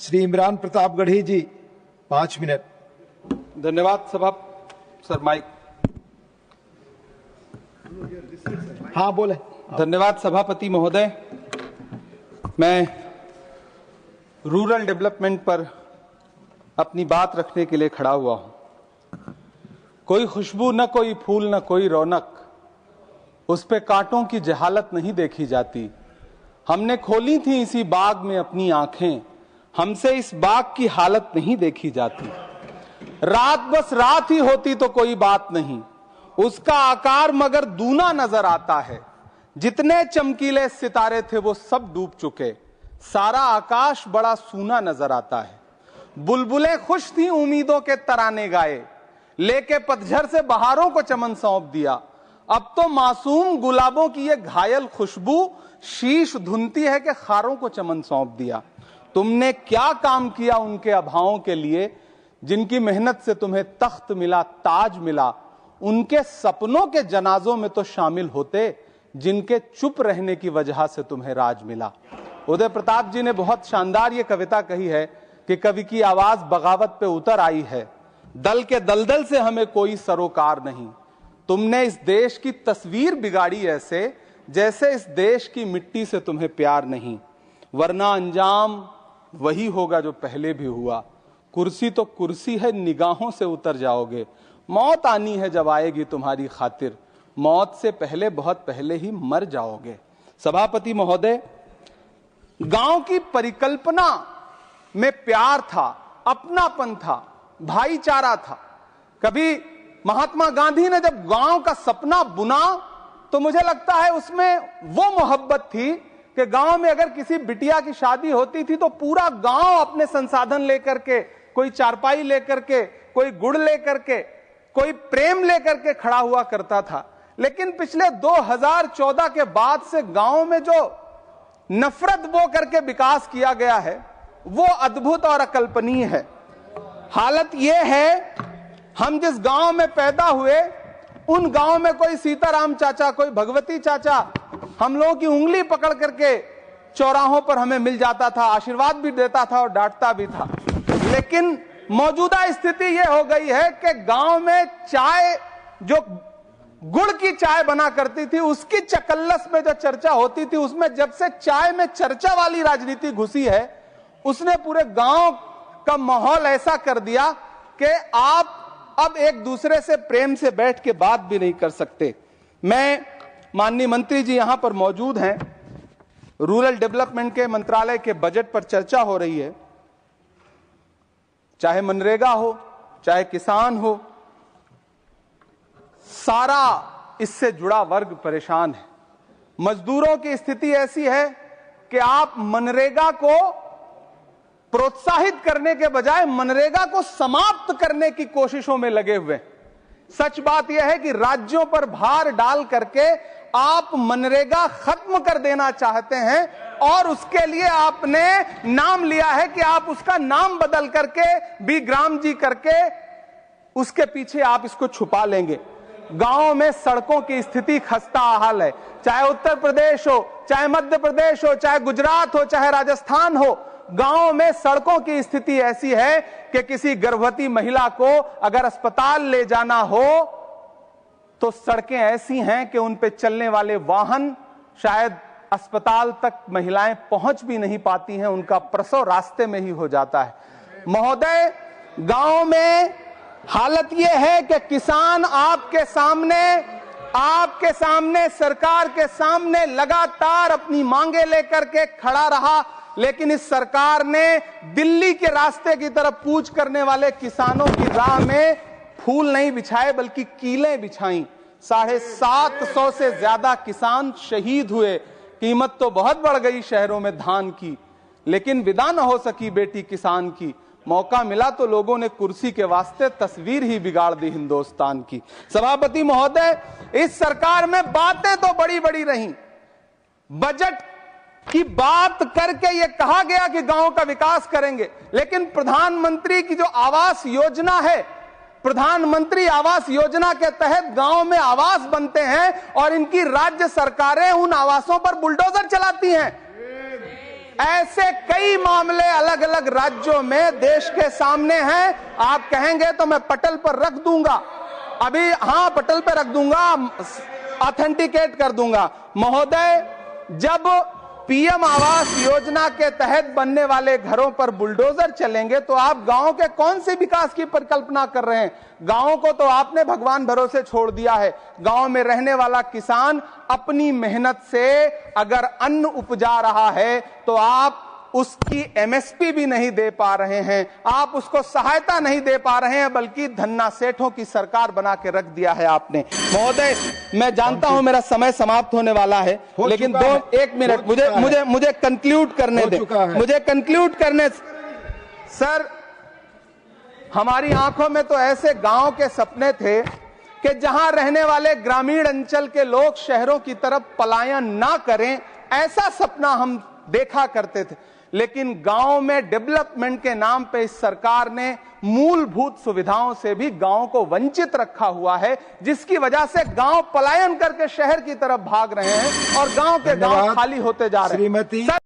श्री इमरान प्रतापगढ़ी जी 5 minute. धन्यवाद सभा sir mic. हाँ बोले। धन्यवाद सभापति महोदय। मैं रूरल डेवलपमेंट पर अपनी बात रखने के लिए खड़ा हुआ हूं। कोई खुशबू न कोई फूल न कोई रौनक, उस पे कांटों की जहालत नहीं देखी जाती। हमने खोली थी इसी बाग में अपनी आंखें, हमसे इस बाग की हालत नहीं देखी जाती। रात बस रात ही होती तो कोई बात नहीं, उसका आकार मगर दूना नजर आता है। जितने चमकीले सितारे थे वो सब डूब चुके, सारा आकाश बड़ा सूना नजर आता है। बुलबुलें खुश थी उम्मीदों के तराने गाए, लेके पतझड़ से बहारों को चमन सौंप दिया। अब तो मासूम गुलाबों की ये घायल खुशबू शीश धुनती है कि खारों को चमन सौंप दिया। तुमने क्या काम किया उनके अभावों के लिए, जिनकी मेहनत से तुम्हें तख्त मिला, ताज मिला। उनके सपनों के जनाजों में तो शामिल होते, जिनके चुप रहने की वजह से तुम्हें राज मिला। उदय प्रताप जी ने बहुत शानदार ये कविता कही है कि कवि की आवाज बगावत पे उतर आई है, दल के दलदल से हमें कोई सरोकार नहीं। तुमने इस देश की तस्वीर बिगाड़ी ऐसे, जैसे इस देश की मिट्टी से तुम्हें प्यार नहीं। वरना अंजाम वही होगा जो पहले भी हुआ। कुर्सी तो कुर्सी है, निगाहों से उतर जाओगे। मौत आनी है जब आएगी तुम्हारी खातिर, मौत से पहले बहुत पहले ही मर जाओगे। सभापति महोदय, गांव की परिकल्पना में प्यार था, अपनापन था, भाईचारा था। कभी महात्मा गांधी ने जब गांव का सपना बुना तो मुझे लगता है उसमें वो मोहब्बत थी कि गांव में अगर किसी बिटिया की शादी होती थी तो पूरा गांव अपने संसाधन लेकर के, कोई चारपाई लेकर के, कोई गुड़ लेकर के, कोई प्रेम लेकर के खड़ा हुआ करता था। लेकिन पिछले 2014 के बाद से गांव में जो नफरत बो करके विकास किया गया है वो अद्भुत और अकल्पनीय है। हालत यह है, हम जिस गांव में पैदा हुए उन गांव में कोई सीताराम चाचा, कोई भगवती चाचा हम लोगों की उंगली पकड़ करके चौराहों पर हमें मिल जाता था, आशीर्वाद भी देता था और डांटता भी था। लेकिन मौजूदा स्थिति यह हो गई है कि गांव में चाय, जो गुड़ की चाय बना करती थी, उसकी चकल्लस में जो चर्चा होती थी, उसमें जब से चाय में चर्चा वाली राजनीति घुसी है, उसने पूरे गांव का माहौल ऐसा कर दिया कि आप अब एक दूसरे से प्रेम से बैठ के बात भी नहीं कर सकते। मैं, माननीय मंत्री जी यहां पर मौजूद हैं, रूरल डेवलपमेंट के मंत्रालय के बजट पर चर्चा हो रही है। चाहे मनरेगा हो, चाहे किसान हो, सारा इससे जुड़ा वर्ग परेशान है। मजदूरों की स्थिति ऐसी है कि आप मनरेगा को प्रोत्साहित करने के बजाय मनरेगा को समाप्त करने की कोशिशों में लगे हुए। सच बात यह है कि राज्यों पर भार डाल करके आप मनरेगा खत्म कर देना चाहते हैं और उसके लिए आपने नाम लिया है कि आप उसका नाम बदल करके बीग्राम जी करके उसके पीछे आप इसको छुपा लेंगे। गांव में सड़कों की स्थिति खस्ता हाल है, चाहे उत्तर प्रदेश हो, चाहे मध्य प्रदेश हो, चाहे गुजरात हो, चाहे राजस्थान हो। गांव में सड़कों की स्थिति ऐसी है कि किसी गर्भवती महिला को अगर अस्पताल ले जाना हो तो सड़कें ऐसी हैं कि उन पे चलने वाले वाहन शायद अस्पताल तक महिलाएं पहुंच भी नहीं पाती हैं, उनका प्रसव रास्ते में ही हो जाता है। महोदय, गांव में हालत यह है कि किसान आपके सामने सरकार के सामने लगातार अपनी मांगे लेकर के खड़ा रहा, लेकिन इस सरकार ने दिल्ली के रास्ते की तरफ कूच करने वाले किसानों की राह में फूल नहीं बिछाए बल्कि कीलें बिछाई। 750 से ज्यादा किसान शहीद हुए। कीमत तो बहुत बढ़ गई शहरों में धान की, लेकिन विदा न हो सकी बेटी किसान की। मौका मिला तो लोगों ने कुर्सी के वास्ते तस्वीर ही बिगाड़ दी हिंदुस्तान की। सभापति महोदय, इस सरकार में बातें तो बड़ी बड़ी रहीं। बजट की बात करके यह कहा गया कि गांव का विकास करेंगे, लेकिन प्रधानमंत्री की जो आवास योजना है, प्रधानमंत्री आवास योजना के तहत गांव में आवास बनते हैं और इनकी राज्य सरकारें उन आवासों पर बुलडोजर चलाती हैं। ऐसे कई मामले अलग अलग राज्यों में देश के सामने हैं। आप कहेंगे तो मैं पटल पर रख दूंगा, अभी हां पटल पर रख दूंगा, ऑथेंटिकेट कर दूंगा। महोदय, जब पीएम आवास योजना के तहत बनने वाले घरों पर बुलडोजर चलेंगे तो आप गांव के कौन से विकास की परिकल्पना कर रहे हैं? गांव को तो आपने भगवान भरोसे छोड़ दिया है। गांव में रहने वाला किसान अपनी मेहनत से अगर अन्न उपजा रहा है तो आप उसकी एमएसपी भी नहीं दे पा रहे हैं, आप उसको सहायता नहीं दे पा रहे हैं, बल्कि धन्ना सेठों की सरकार बना के रख दिया है आपने। महोदय, मैं जानता हूं मेरा समय समाप्त होने वाला है, लेकिन एक मिनट मुझे कंक्लूड करने दें, मुझे कंक्लूड करने। सर, हमारी आंखों में तो ऐसे गांव के सपने थे कि जहां रहने वाले ग्रामीण अंचल के लोग शहरों की तरफ पलायन ना करें, ऐसा सपना हम देखा करते थे। लेकिन गांव में डेवलपमेंट के नाम पे इस सरकार ने मूलभूत सुविधाओं से भी गांव को वंचित रखा हुआ है, जिसकी वजह से गांव पलायन करके शहर की तरफ भाग रहे हैं और गांव के गांव खाली होते जा रहे हैं।